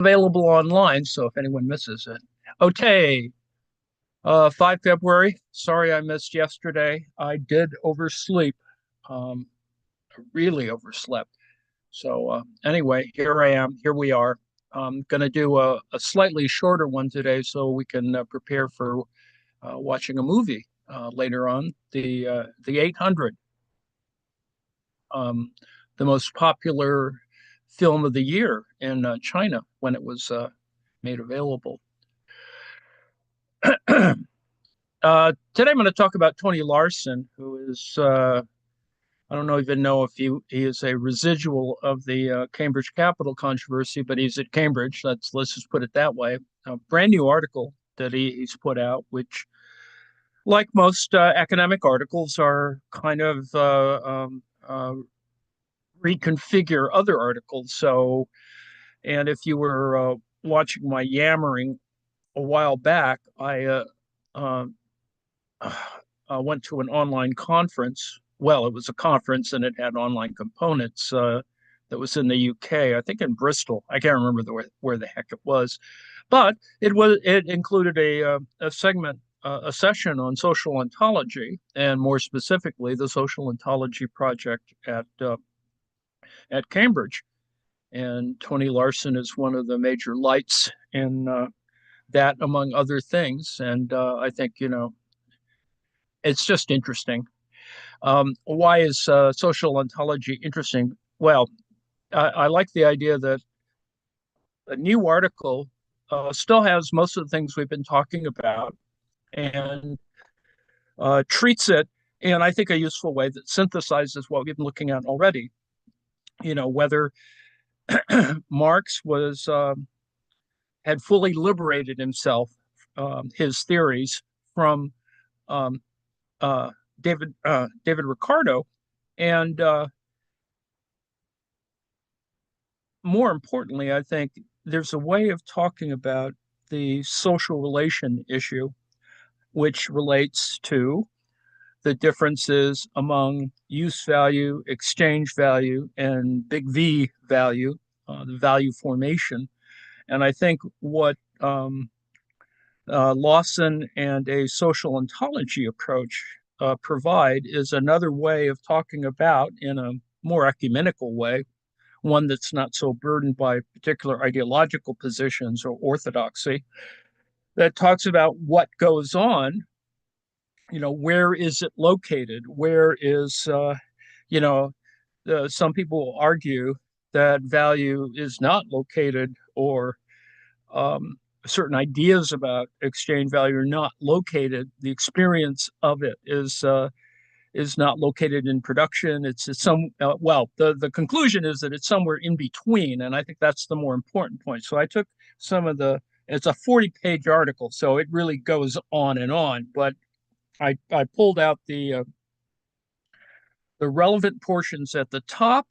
available online, so if anyone misses it. Okay, 5 February. Sorry I missed yesterday. I did oversleep, um, really overslept. So anyway, here I am. Here we are. I'm going to do a slightly shorter one today so we can prepare for watching a movie later on. The 800, um, the most popular film of the year in China when it was made available. Today I'm going to talk about Tony Larson, who is I don't even know if he is a residual of the Cambridge Capital controversy, but he's at Cambridge. Let's just put it that way. A brand new article that he's put out, which, like most academic articles, are kind of reconfigure other articles. So, and if you were watching my yammering a while back, uh, went to an online conference. Well, it was a conference and it had online components that was in the UK, I think in Bristol. I can't remember where the heck it was, but it included a segment, a session on social ontology, and more specifically, the social ontology project at Cambridge. And Tony Larson is one of the major lights in that, among other things. And I think it's just interesting. Why is social ontology interesting? Well, I like the idea that a new article still has most of the things we've been talking about and treats it in, I think, a useful way that synthesizes what we've been looking at already. Whether Marx had fully liberated himself, his theories from um, David Ricardo, and more importantly, I think there's a way of talking about the social relation issue, which relates to the differences among use value, exchange value, and big V value, the value formation. And I think what Lawson and a social ontology approach provide is another way of talking about, in a more ecumenical way, one that's not so burdened by particular ideological positions or orthodoxy, that talks about what goes on. Where is it located? Where is, you know, some people argue that value is not located, or certain ideas about exchange value are not located. The experience of it is not located in production. It's some the conclusion is that it's somewhere in between, and I think that's the more important point. So I took some of the. It's a 40-page article, so it really goes on and on. But I pulled out the relevant portions at the top,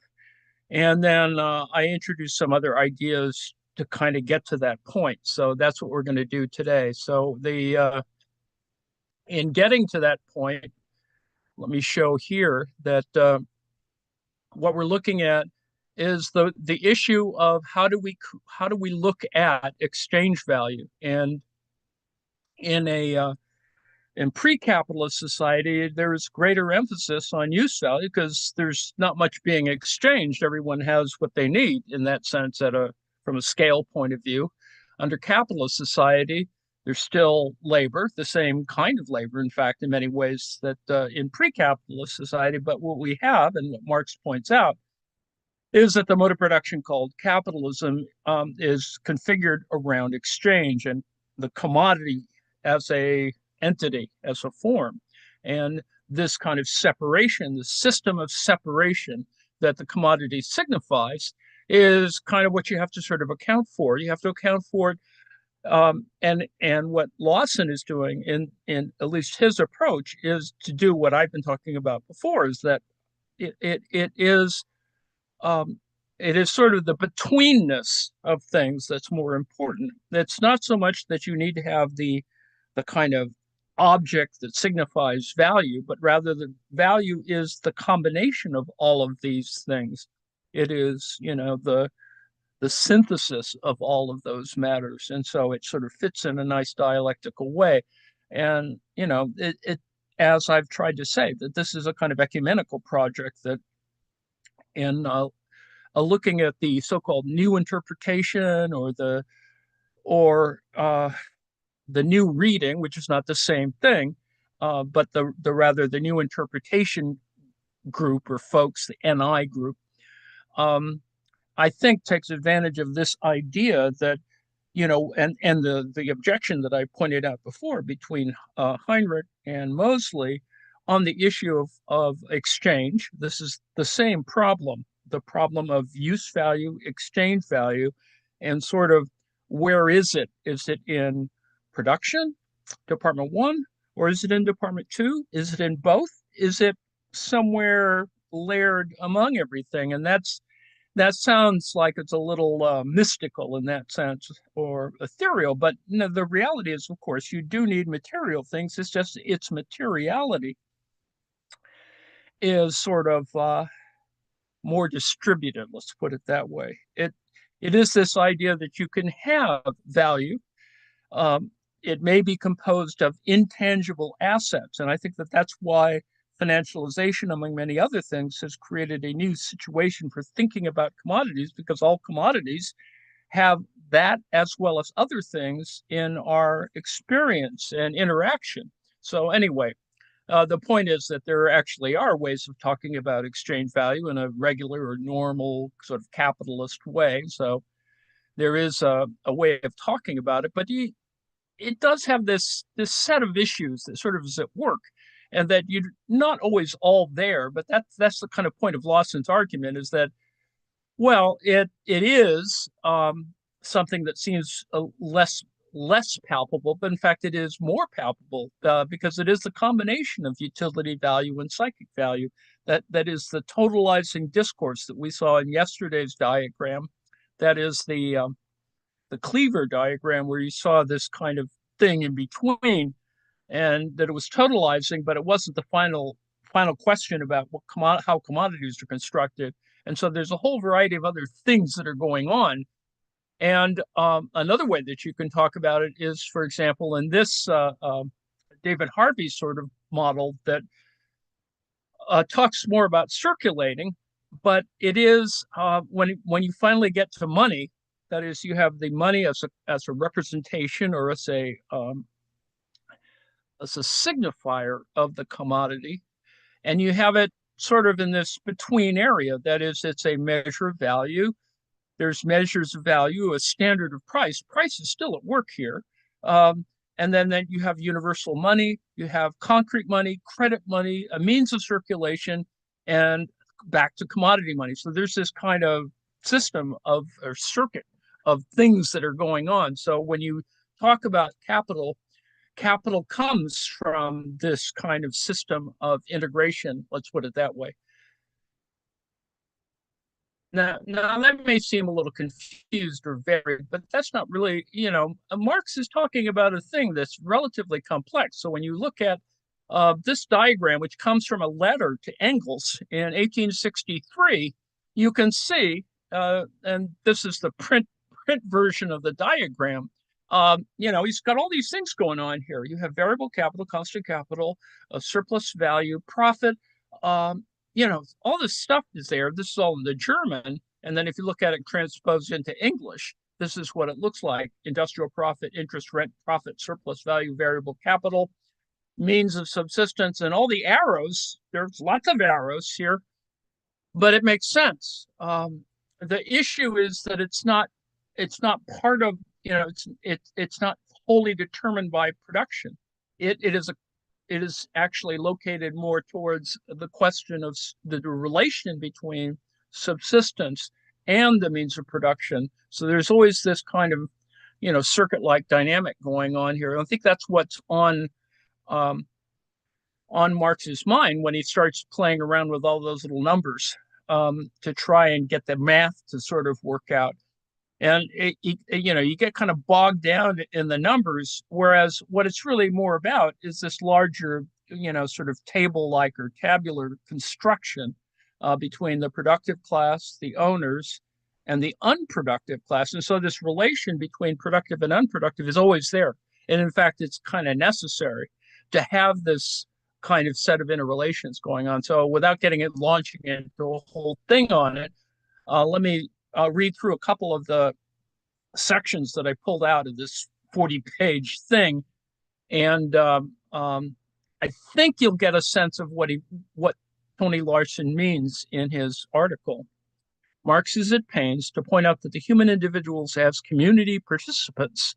and then I introduced some other ideas to kind of get to that point. So that's what we're going to do today. So the in getting to that point, let me show here that what we're looking at is the issue of how do we look at exchange value. And in a in pre-capitalist society, there's greater emphasis on use value because there's not much being exchanged. Everyone has what they need in that sense, from a scale point of view. Under capitalist society, there's still labor, the same kind of labor, in fact, in many ways, that in pre-capitalist society. But what we have, and what Marx points out, is that the mode of production called capitalism is configured around exchange and the commodity as a entity, as a form. And this kind of separation, the system of separation that the commodity signifies, is kind of what you have to sort of account for. You have to account for it. And what Lawson is doing, in at least his approach, is to do what I've been talking about before, is that it is it is sort of the betweenness of things that's more important. It's not so much that you need to have the kind of object that signifies value, but rather the value is the combination of all of these things. It is, the synthesis of all of those matters. And so it sort of fits in a nice dialectical way. And, as I've tried to say, that this is a kind of ecumenical project that in looking at the so-called new interpretation or the new reading, which is not the same thing, but the new interpretation group or folks, the NI group, um, I think takes advantage of this idea that, and the objection that I pointed out before between Heinrich and Moseley on the issue of exchange. This is the same problem, the problem of use value, exchange value, and sort of where is it? Is it in production, Department One, or is it in Department Two? Is it in both? Is it somewhere layered among everything? And that sounds like it's a little mystical in that sense or ethereal, but the reality is, of course, you do need material things. It's just its materiality is sort of more distributed, let's put it that way. It is this idea that you can have value. um, it may be composed of intangible assets, and I think that that's why financialization, among many other things, has created a new situation for thinking about commodities, because all commodities have that as well as other things in our experience and interaction. So anyway, the point is that there actually are ways of talking about exchange value in a regular or normal sort of capitalist way. So there is a way of talking about it, but it does have this set of issues that sort of is at work, and that you're not always all there. But that's the kind of point of Lawson's argument, is that, well, it is something that seems less palpable, but in fact it is more palpable, because it is the combination of utility value and psychic value that is the totalizing discourse that we saw in yesterday's diagram. That is the cleaver diagram, where you saw this kind of thing in between, and that it was totalizing, but it wasn't the final question about how commodities are constructed. And so there's a whole variety of other things that are going on. And another way that you can talk about it is, for example, in this David Harvey sort of model that talks more about circulating, but it is when you finally get to money, that is, you have the money as a representation, or as a signifier of the commodity, and you have it sort of in this between area. That is, it's a measure of value. There's measures of value, a standard of price. Price is still at work here. And then you have universal money, you have concrete money, credit money, a means of circulation, and back to commodity money. So there's this kind of system of or circuit of things that are going on. So when you talk about capital comes from this kind of system of integration, let's put it that way. Now that may seem a little confused or varied, but that's not really, Marx is talking about a thing that's relatively complex. So when you look at this diagram, which comes from a letter to Engels in 1863, you can see, and this is the print version of the diagram. He's got all these things going on here. You have variable capital, constant capital, surplus value, profit. All this stuff is there. This is all in the German. And then if you look at it transposed into English, this is what it looks like: industrial profit, interest, rent, profit, surplus value, variable capital, means of subsistence, and all the arrows. There's lots of arrows here, but it makes sense. The issue is that it's not part of, it's not wholly determined by production. It is actually located more towards the question of the relation between subsistence and the means of production. So there's always this kind of, circuit-like dynamic going on here. I think that's what's on Marx's mind when he starts playing around with all those little numbers to try and get the math to sort of work out. And you get kind of bogged down in the numbers, whereas what it's really more about is this larger, sort of table-like or tabular construction between the productive class, the owners, and the unproductive class. And so this relation between productive and unproductive is always there. And in fact, it's kind of necessary to have this kind of set of interrelations going on. So without getting it launching into a whole thing on it, let me read through a couple of the sections that I pulled out of this 40-page thing. And I think you'll get a sense of what Tony Larson means in his article. Marx is at pains to point out that the human individuals as community participants,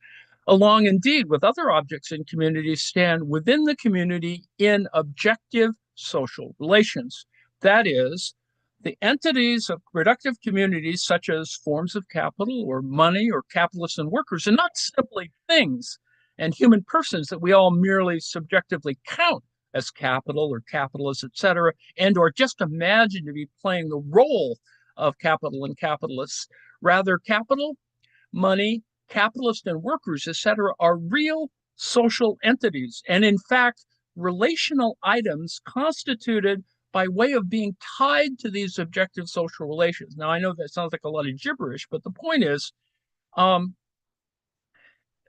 along indeed with other objects in communities, stand within the community in objective social relations. That is, the entities of productive communities, such as forms of capital or money or capitalists and workers, are not simply things and human persons that we all merely subjectively count as capital or capitalists, etc., and or just imagine to be playing the role of capital and capitalists. Rather, capital, money, capitalists, and workers, etc., are real social entities, and in fact, relational items constituted by way of being tied to these objective social relations. Now, I know that sounds like a lot of gibberish, but the point is,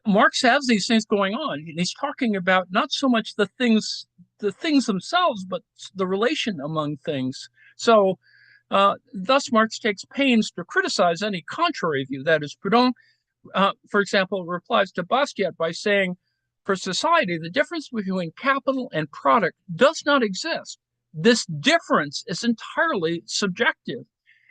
Marx has these things going on, and he's talking about not so much the things themselves, but the relation among things. So, thus, Marx takes pains to criticize any contrary view. That is, Proudhon, for example, replies to Bastiat by saying, for society, the difference between capital and product does not exist. This difference is entirely subjective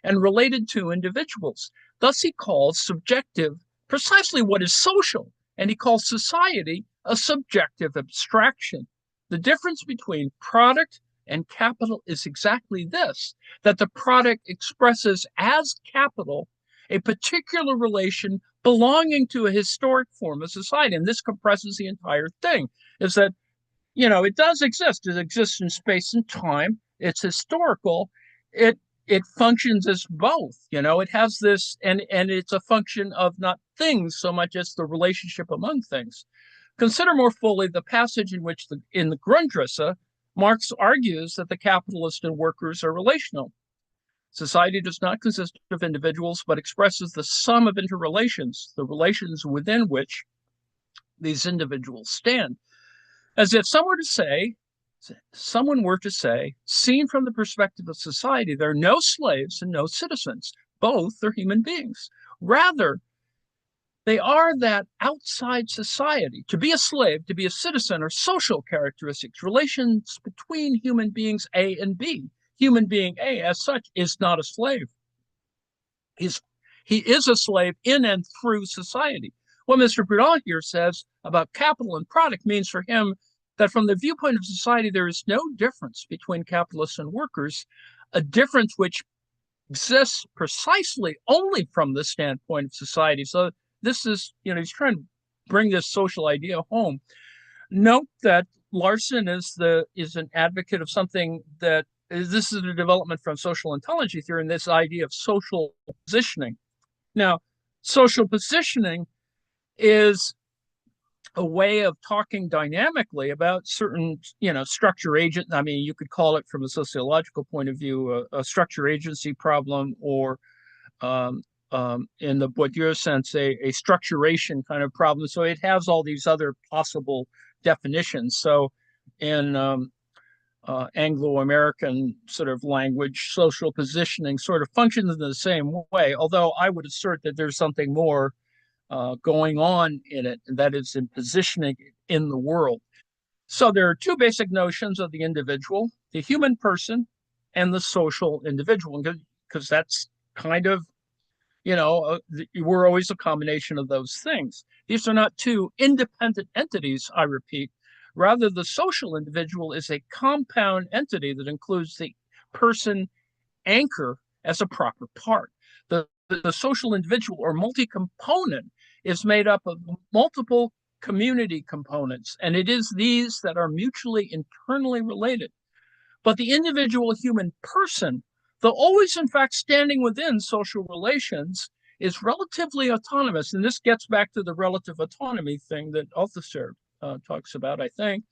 and related to individuals. Thus, he calls subjective precisely what is social, and he calls society a subjective abstraction. The difference between product and capital is exactly this, that the product expresses as capital a particular relation belonging to a historic form of society. And this compresses the entire thing, is that, it does exist. It exists in space and time. It's historical. It functions as both. It has this, and it's a function of not things so much as the relationship among things. Consider more fully the passage in which, in the Grundrisse, Marx argues that the capitalists and workers are relational. Society does not consist of individuals, but expresses the sum of interrelations, the relations within which these individuals stand. As if someone were to say, seen from the perspective of society, there are no slaves and no citizens. Both are human beings. Rather, they are that outside society. To be a slave, to be a citizen, are social characteristics, relations between human beings A and B. Human being A, as such, is not a slave. He is a slave in and through society. What Mr. Proudhon here says about capital and product means for him that from the viewpoint of society, there is no difference between capitalists and workers, a difference which exists precisely only from the standpoint of society. So this is, he's trying to bring this social idea home. Note that Larson is an advocate of something that this is a development from social ontology theory and this idea of social positioning. Now, social positioning is a way of talking dynamically about certain, structure agent. I mean, you could call it from a sociological point of view, a structure agency problem, or in the Bourdieu sense, a structuration kind of problem. So it has all these other possible definitions. So in Anglo-American sort of language, social positioning sort of functions in the same way, although I would assert that there's something more going on in it, and that is in positioning in the world. So there are two basic notions of the individual, the human person and the social individual, because that's kind of, we're always a combination of those things. These are not two independent entities, I repeat. Rather, the social individual is a compound entity that includes the person anchor as a proper part. The social individual or multi-component is made up of multiple community components, and it is these that are mutually internally related. But the individual human person, though always in fact standing within social relations, is relatively autonomous. And this gets back to the relative autonomy thing that Althusser talks about, I think.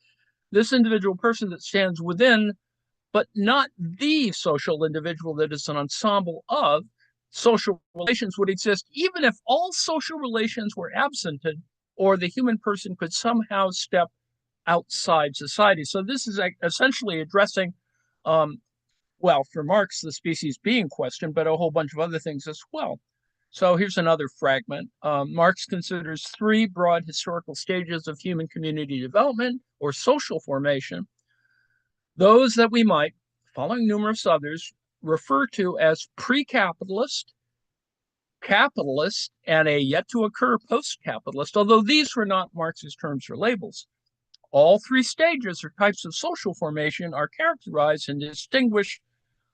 This individual person that stands within, but not the social individual that is an ensemble of, social relations would exist even if all social relations were absented or the human person could somehow step outside society. So this is essentially addressing, well, for Marx, the species being question, but a whole bunch of other things as well. So here's another fragment. Marx considers three broad historical stages of human community development or social formation, those that we might, following numerous others, refer to as pre-capitalist, capitalist, and a yet to occur post-capitalist, although these were not Marx's terms or labels. All three stages or types of social formation are characterized and distinguished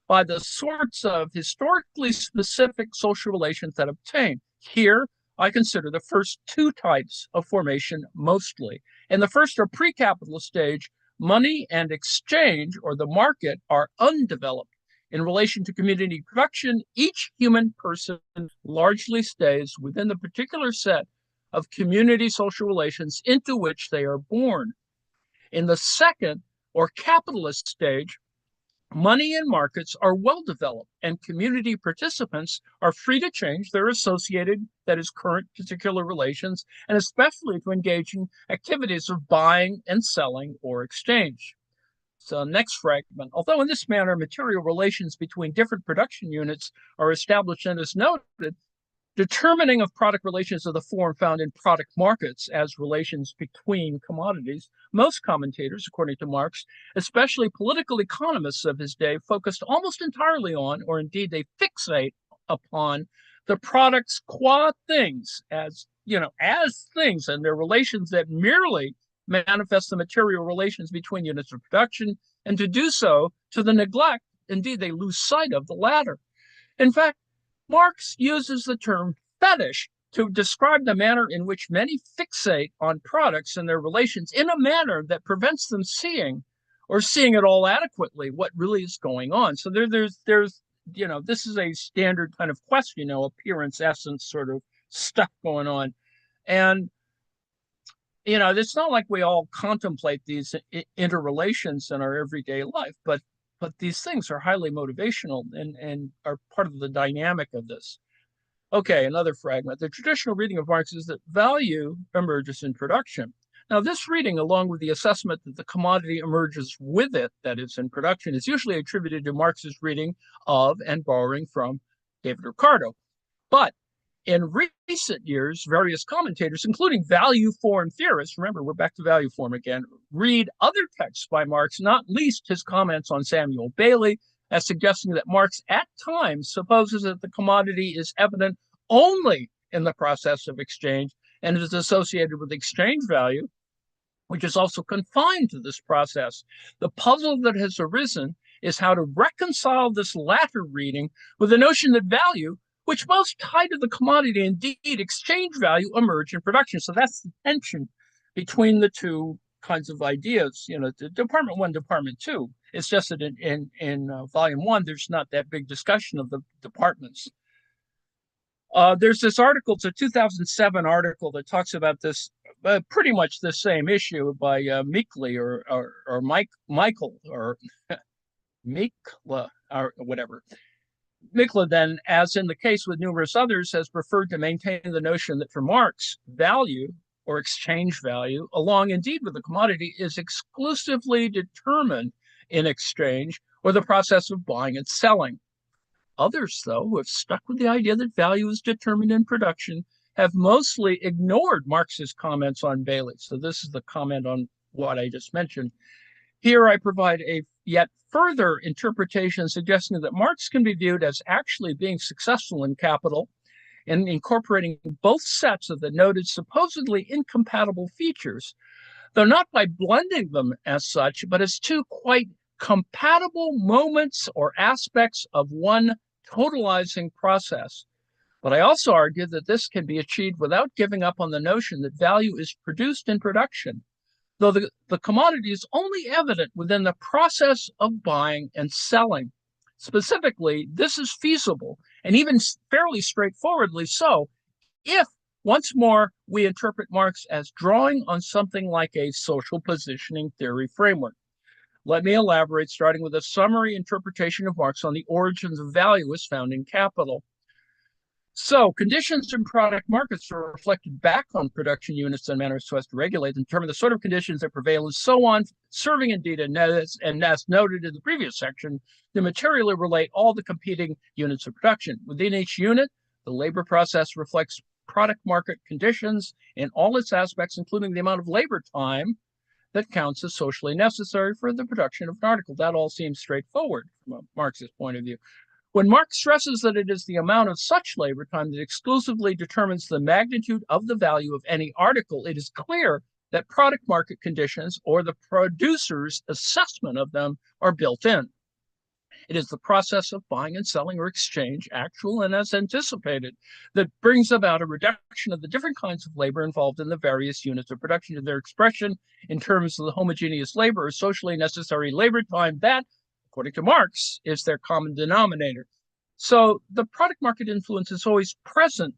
by the sorts of historically specific social relations that obtain. Here, I consider the first two types of formation mostly. In the first or pre-capitalist stage, money and exchange, or the market, are undeveloped. In relation to community production, each human person largely stays within the particular set of community social relations into which they are born. In the second or capitalist stage, money and markets are well developed, and community participants are free to change their associated, that is, current particular relations, and especially to engage in activities of buying and selling or exchange. So, next fragment. Although in this manner material relations between different production units are established and is noted, determining of product relations of the form found in product markets as relations between commodities, most commentators, according to Marx, especially political economists of his day, focused almost entirely on, or indeed they fixate upon, the products qua things, as things, and their relations that merely manifest the material relations between units of production, and to do so to the neglect, indeed they lose sight of, the latter. In fact, Marx uses the term fetish to describe the manner in which many fixate on products and their relations in a manner that prevents them seeing or seeing at all adequately what really is going on. So there's this is a standard kind of question, appearance, essence sort of stuff going on. And it's not like we all contemplate these interrelations in our everyday life, but these things are highly motivational and are part of the dynamic of this. Okay, another fragment. The traditional reading of Marx is that value emerges in production. Now, this reading, along with the assessment that the commodity emerges with it, that is, in production, is usually attributed to Marx's reading of and borrowing from David Ricardo. But in recent years, various commentators, including value form theorists, remember, we're back to value form again, read other texts by Marx, not least his comments on Samuel Bailey, as suggesting that Marx at times supposes that the commodity is evident only in the process of exchange and is associated with exchange value, which is also confined to this process. The puzzle that has arisen is how to reconcile this latter reading with the notion that value, which most tied to the commodity, indeed exchange value, emerge in production. So that's the tension between the two kinds of ideas. The Department 1, Department 2. It's just that in Volume 1, there's not that big discussion of the departments. There's this article, it's a 2007 article that talks about this, pretty much the same issue by Meekley or Michael or Meekla or whatever. Mikla then, as in the case with numerous others, has preferred to maintain the notion that for Marx, value or exchange value, along indeed with the commodity, is exclusively determined in exchange or the process of buying and selling. Others, though, who have stuck with the idea that value is determined in production, have mostly ignored Marx's comments on Bailey. So this is the comment on what I just mentioned. Here I provide a yet further interpretation suggesting that Marx can be viewed as actually being successful in Capital in incorporating both sets of the noted supposedly incompatible features, though not by blending them as such, but as two quite compatible moments or aspects of one totalizing process. But I also argue that this can be achieved without giving up on the notion that value is produced in production, though the commodity is only evident within the process of buying and selling. Specifically, this is feasible, and even fairly straightforwardly so, if, once more, we interpret Marx as drawing on something like a social positioning theory framework. Let me elaborate, starting with a summary interpretation of Marx on the origins of value as found in Capital. So conditions in product markets are reflected back on production units and manners so as to regulate and determine the sort of conditions that prevail and so on, serving indeed, and as noted in the previous section, to materially relate all the competing units of production. Within each unit, the labor process reflects product market conditions in all its aspects, including the amount of labor time that counts as socially necessary for the production of an article. That all seems straightforward from a Marxist point of view. When Marx stresses that it is the amount of such labor time that exclusively determines the magnitude of the value of any article, it is clear that product market conditions or the producer's assessment of them are built in. It is the process of buying and selling or exchange, actual and as anticipated, that brings about a reduction of the different kinds of labor involved in the various units of production to their expression in terms of the homogeneous labor or socially necessary labor time that, according to Marx, is their common denominator. So the product market influence is always present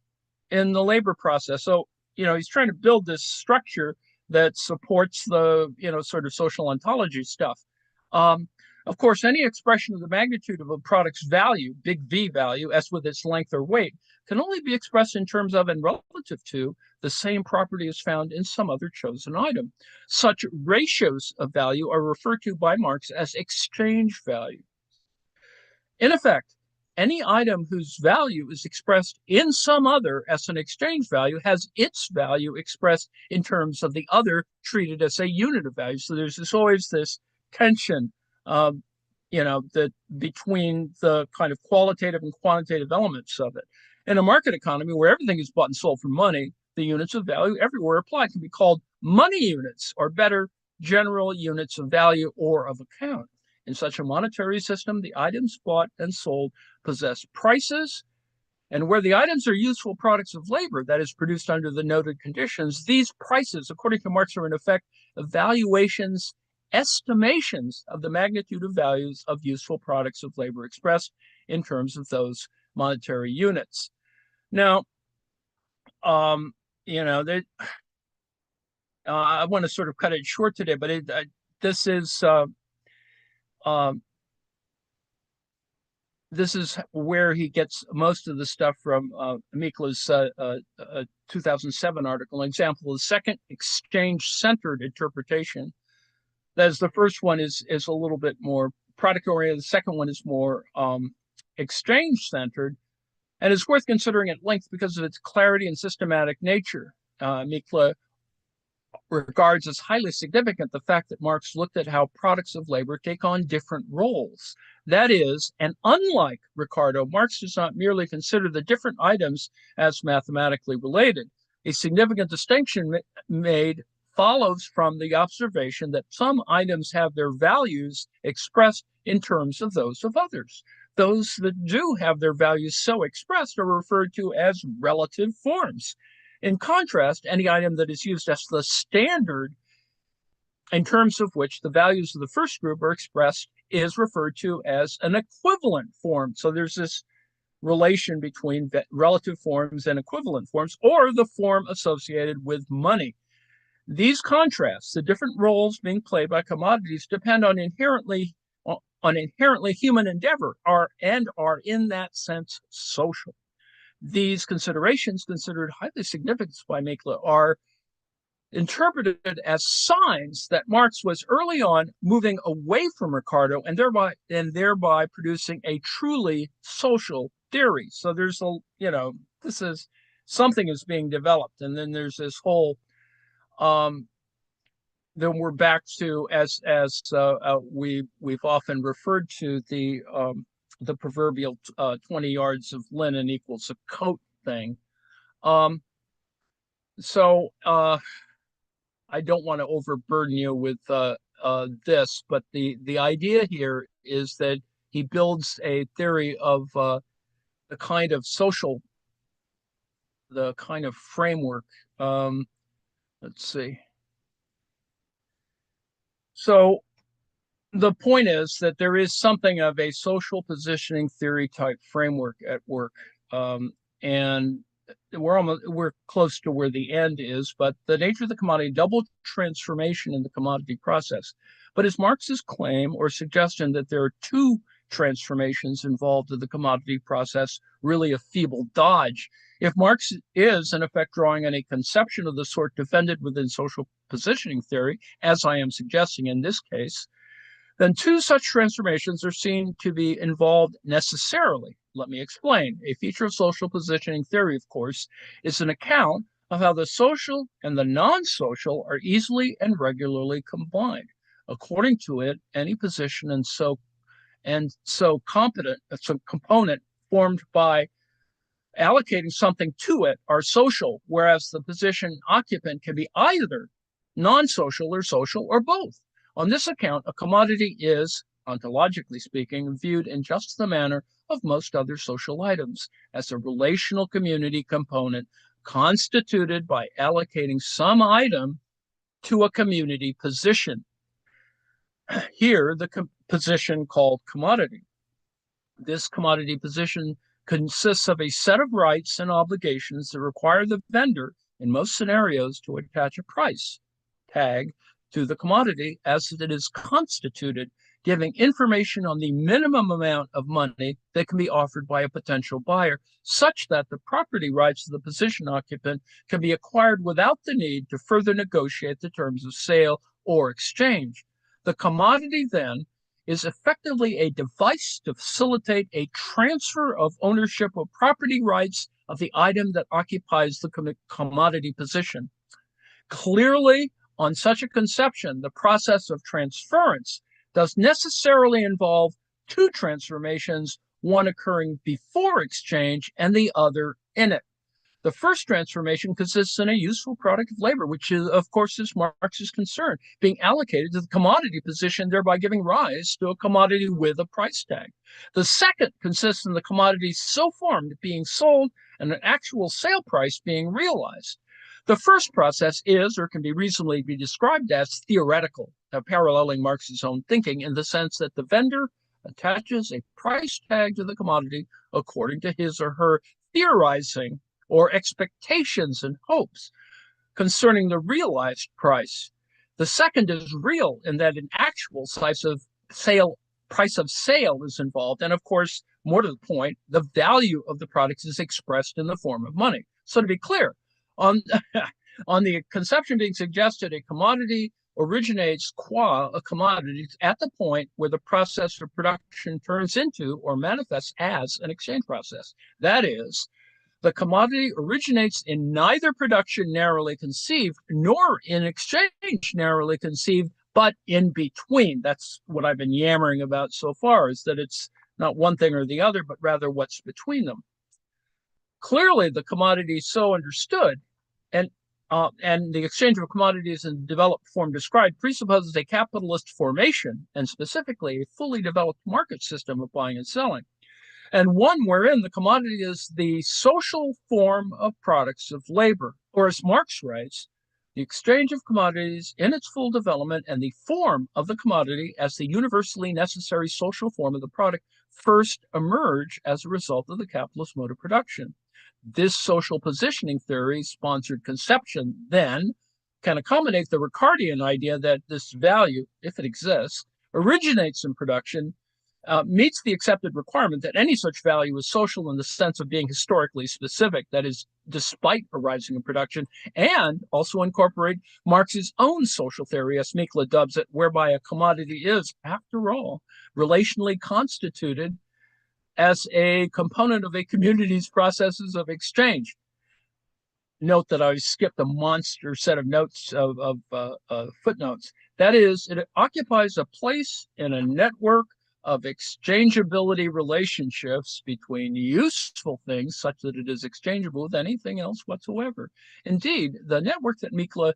in the labor process. So, he's trying to build this structure that supports the, sort of social ontology stuff. Of course, any expression of the magnitude of a product's value, big V value, as with its length or weight, can only be expressed in terms of and relative to the same property as found in some other chosen item. Such ratios of value are referred to by Marx as exchange value. In effect, any item whose value is expressed in some other as an exchange value has its value expressed in terms of the other treated as a unit of value. So there's always this tension, that between the kind of qualitative and quantitative elements of it. In a market economy where everything is bought and sold for money, the units of value everywhere applied can be called money units, or better, general units of value or of account. In such a monetary system, the items bought and sold possess prices, and where the items are useful products of labor, that is produced under the noted conditions, these prices, according to Marx, are in effect evaluations, estimations of the magnitude of values of useful products of labor expressed in terms of those monetary units. Now, I want to sort of cut it short today, but this is this is where he gets most of the stuff from Mikla's 2007 article. An example, the second exchange-centered interpretation. That is, the first one is a little bit more product-oriented. The second one is more exchange-centered, and it's worth considering at length because of its clarity and systematic nature. Mikla regards as highly significant the fact that Marx looked at how products of labor take on different roles. That is, and unlike Ricardo, Marx does not merely consider the different items as mathematically related. A significant distinction made follows from the observation that some items have their values expressed in terms of those of others. Those that do have their values so expressed are referred to as relative forms. In contrast, any item that is used as the standard in terms of which the values of the first group are expressed is referred to as an equivalent form. So there's this relation between relative forms and equivalent forms, or the form associated with money. These contrasts, the different roles being played by commodities, depend on inherently human endeavor, are in that sense social. These considerations, considered highly significant by Mikla, are interpreted as signs that Marx was early on moving away from Ricardo and thereby producing a truly social theory. So there's this is something is being developed, and then there's this whole then we're back to as we've often referred to the proverbial 20 yards of linen equals a coat thing. So I don't want to overburden you with this, but the idea here is that he builds a theory of the kind of framework. Let's see. So the point is that there is something of a social positioning theory type framework at work, and we're close to where the end is. But the nature of the commodity, double transformation in the commodity process. But is Marx's claim or suggestion that there are two transformations involved in the commodity process really a feeble dodge. If Marx is, in effect, drawing on a conception of the sort defended within social positioning theory, as I am suggesting in this case, then two such transformations are seen to be involved necessarily. Let me explain. A feature of social positioning theory, of course, is an account of how the social and the non-social are easily and regularly combined. According to it, any position and so competent, it's a component formed by allocating something to it are social, whereas the position occupant can be either non-social or social or both. On this account, a commodity is, ontologically speaking, viewed in just the manner of most other social items, as a relational community component constituted by allocating some item to a community position. Here, the position called commodity. This commodity position consists of a set of rights and obligations that require the vendor, in most scenarios, to attach a price tag to the commodity as it is constituted, giving information on the minimum amount of money that can be offered by a potential buyer, such that the property rights of the position occupant can be acquired without the need to further negotiate the terms of sale or exchange. The commodity, then, is effectively a device to facilitate a transfer of ownership of property rights of the item that occupies the commodity position. Clearly, on such a conception, the process of transference does necessarily involve two transformations, one occurring before exchange and the other in it. The first transformation consists in a useful product of labor, which is, of course, is Marx's concern, being allocated to the commodity position, thereby giving rise to a commodity with a price tag. The second consists in the commodity so formed being sold and an actual sale price being realized. The first process is, or can be reasonably be described as, theoretical, paralleling Marx's own thinking in the sense that the vendor attaches a price tag to the commodity according to his or her theorizing or expectations and hopes concerning the realized price. The second is real in that an actual price of sale is involved. And of course, more to the point, the value of the products is expressed in the form of money. So to be clear, on the conception being suggested, a commodity originates qua a commodity at the point where the process of production turns into or manifests as an exchange process. That is, the commodity originates in neither production narrowly conceived nor in exchange narrowly conceived, but in between. That's what I've been yammering about so far, is that it's not one thing or the other, but rather what's between them. Clearly, the commodity is so understood, and the exchange of commodities in the developed form described presupposes a capitalist formation, and specifically a fully developed market system of buying and selling, and one wherein the commodity is the social form of products of labor, or as Marx writes, the exchange of commodities in its full development and the form of the commodity as the universally necessary social form of the product first emerge as a result of the capitalist mode of production. This social positioning theory sponsored conception then can accommodate the Ricardian idea that this value, if it exists, originates in production, meets the accepted requirement that any such value is social in the sense of being historically specific, that is, despite arising in production, and also incorporate Marx's own social theory, as Mikla dubs it, whereby a commodity is, after all, relationally constituted as a component of a community's processes of exchange. Note that I skipped a monster set of notes of footnotes. That is, it occupies a place in a network of exchangeability relationships between useful things such that it is exchangeable with anything else whatsoever. Indeed, the network that Mikla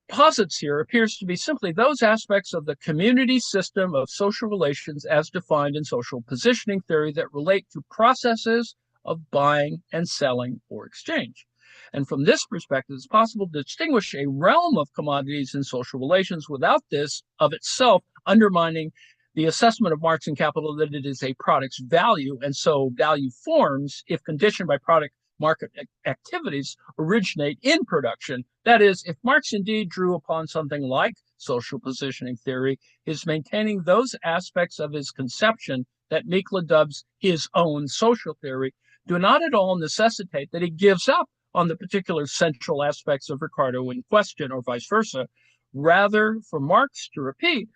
posits here appears to be simply those aspects of the community system of social relations as defined in social positioning theory that relate to processes of buying and selling or exchange. And from this perspective, it's possible to distinguish a realm of commodities in social relations without this of itself undermining the assessment of Marx and Capital that it is a product's value, and so value forms, if conditioned by product market activities, originate in production. That is, if Marx indeed drew upon something like social positioning theory is maintaining those aspects of his conception that Mikla dubs his own social theory do not at all necessitate that he gives up on the particular central aspects of Ricardo in question, or vice versa. Rather, for Marx to repeat,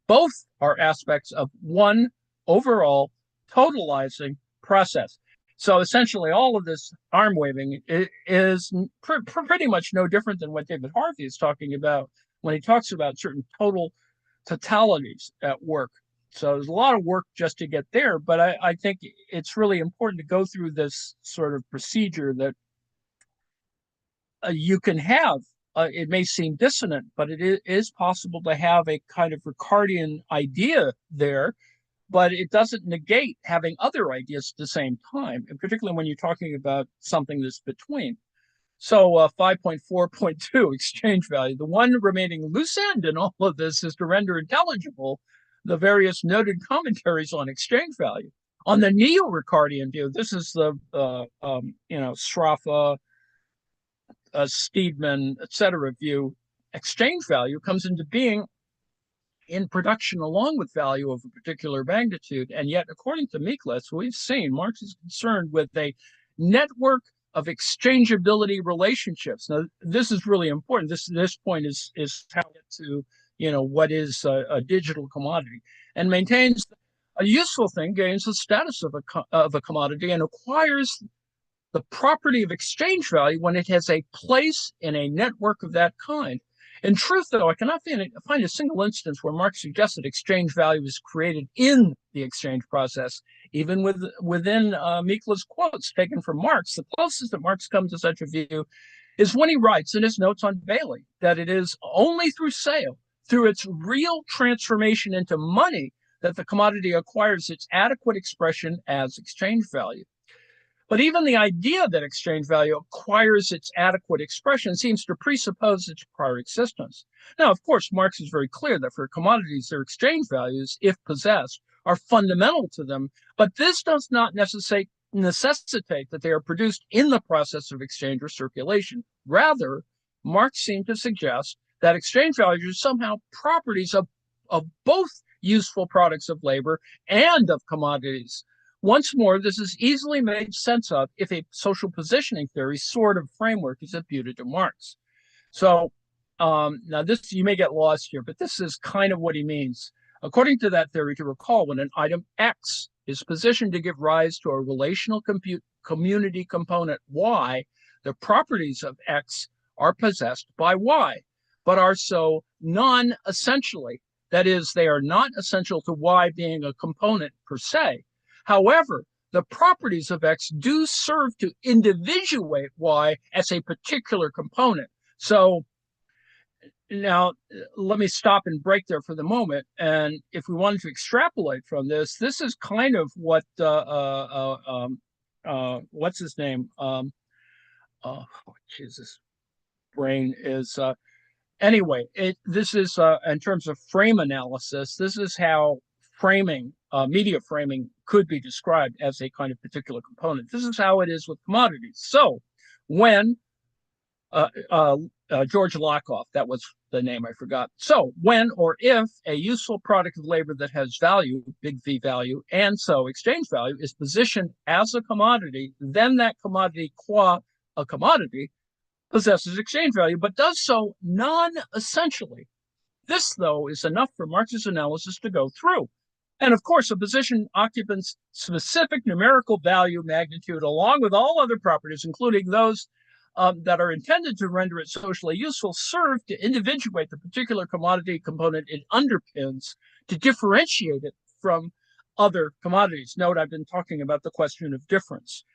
both are aspects of one overall totalizing process. So essentially, all of this arm waving is pretty much no different than what David Harvey is talking about when he talks about certain totalities at work. So there's a lot of work just to get there, but I think it's really important to go through this sort of procedure that you can have. It may seem dissonant, but it is possible to have a kind of Ricardian idea there, but it doesn't negate having other ideas at the same time, and particularly when you're talking about something that's between. So 5.4.2, exchange value. The one remaining loose end in all of this is to render intelligible the various noted commentaries on exchange value. On the neo-Ricardian view, this is the Straffa, Steedman, etc. view. Exchange value comes into being in production along with value of a particular magnitude, and yet, according to Mikla, we've seen Marx is concerned with a network of exchangeability relationships. Now, this is really important. This point is how to get to what is a digital commodity, and maintains a useful thing gains the status of a commodity and acquires the property of exchange value when it has a place in a network of that kind. In truth, though, I cannot find a single instance where Marx suggests that exchange value is created in the exchange process. Even within Mikla's quotes taken from Marx, the closest that Marx comes to such a view is when he writes in his notes on Bailey that it is only through sale, through its real transformation into money, that the commodity acquires its adequate expression as exchange value. But even the idea that exchange value acquires its adequate expression seems to presuppose its prior existence. Now, of course, Marx is very clear that for commodities, their exchange values, if possessed, are fundamental to them, but this does not necessitate that they are produced in the process of exchange or circulation. Rather, Marx seemed to suggest that exchange values are somehow properties of both useful products of labor and of commodities. Once more, this is easily made sense of if a social positioning theory sort of framework is imputed to Marx. So now this, you may get lost here, but this is kind of what he means. According to that theory, to recall, when an item X is positioned to give rise to a relational community component Y, the properties of X are possessed by Y, but are so non-essentially. That is, they are not essential to Y being a component per se. However, the properties of X do serve to individuate Y as a particular component. So now let me stop and break there for the moment. And if we wanted to extrapolate from this, this is kind of what, what's his name? Jesus, brain is, anyway, this is, in terms of frame analysis, this is how framing, media framing could be described as a kind of particular component. This is how it is with commodities. So when George Lakoff, that was the name I forgot. So when or if a useful product of labor that has value, big V value, and so exchange value is positioned as a commodity, then that commodity qua a commodity possesses exchange value, but does so non-essentially. This, though, is enough for Marx's analysis to go through. And of course, a position occupant's specific numerical value magnitude, along with all other properties, including those that are intended to render it socially useful, serve to individuate the particular commodity component it underpins, to differentiate it from other commodities. Note, I've been talking about the question of difference.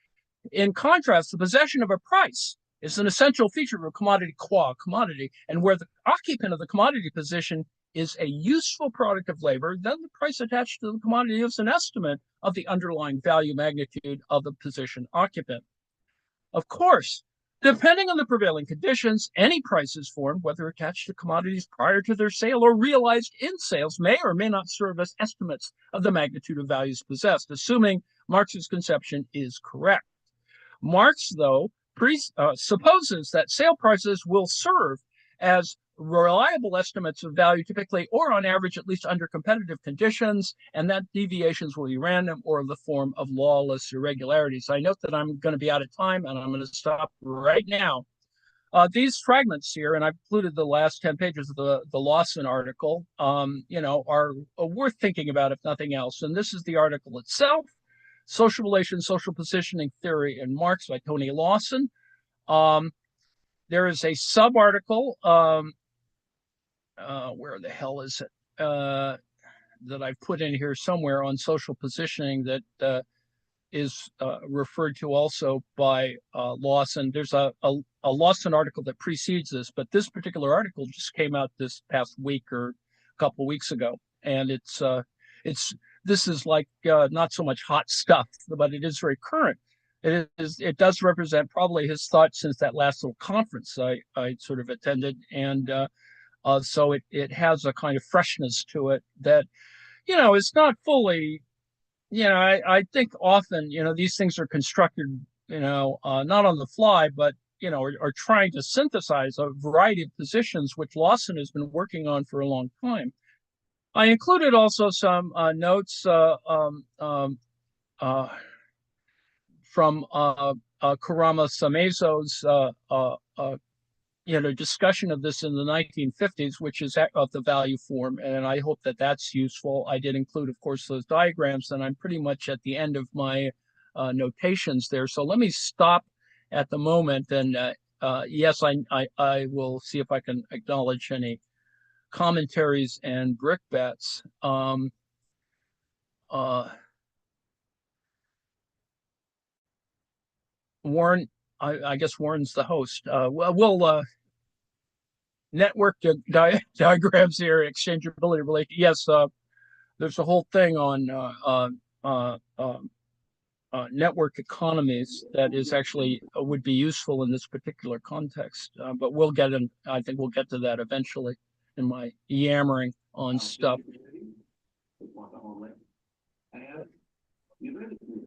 In contrast, the possession of a price is an essential feature of a commodity qua commodity, and where the occupant of the commodity position is a useful product of labor, then the price attached to the commodity is an estimate of the underlying value magnitude of the position occupant. Of course, depending on the prevailing conditions, any prices formed, whether attached to commodities prior to their sale or realized in sales, may or may not serve as estimates of the magnitude of values possessed, assuming Marx's conception is correct. Marx, though, supposes that sale prices will serve as reliable estimates of value typically or on average at least under competitive conditions, and that deviations will be random or the form of lawless irregularities. I note that I'm going to be out of time and I'm going to stop right now. These fragments here, and I've included the last 10 pages of the Larson article, are worth thinking about if nothing else. And this is the article itself, Social Relations, Social Positioning Theory and Marx by Tony Larson. There is a sub-article, where the hell is it, that I've put in here somewhere on social positioning that is referred to also by Larson. There's a Larson article that precedes this, but this particular article just came out this past week or a couple of weeks ago, and this is like not so much hot stuff, but it is very current. It does represent probably his thoughts since that last little conference I sort of attended, and so it has a kind of freshness to it that is not fully. I think often, these things are constructed, not on the fly, but, are trying to synthesize a variety of positions, which Larson has been working on for a long time. I included also some notes from Karama Samezo's discussion of this in the 1950s, which is of the value form, and I hope that that's useful. I did include, of course, those diagrams, and I'm pretty much at the end of my notations there. So let me stop at the moment, and yes, I will see if I can acknowledge any commentaries and brickbats. Warren, I guess Warren's the host. We'll network diagrams here, exchangeability related. Yes, there's a whole thing on network economies that is actually would be useful in this particular context. But I think we'll get to that eventually in my yammering on stuff.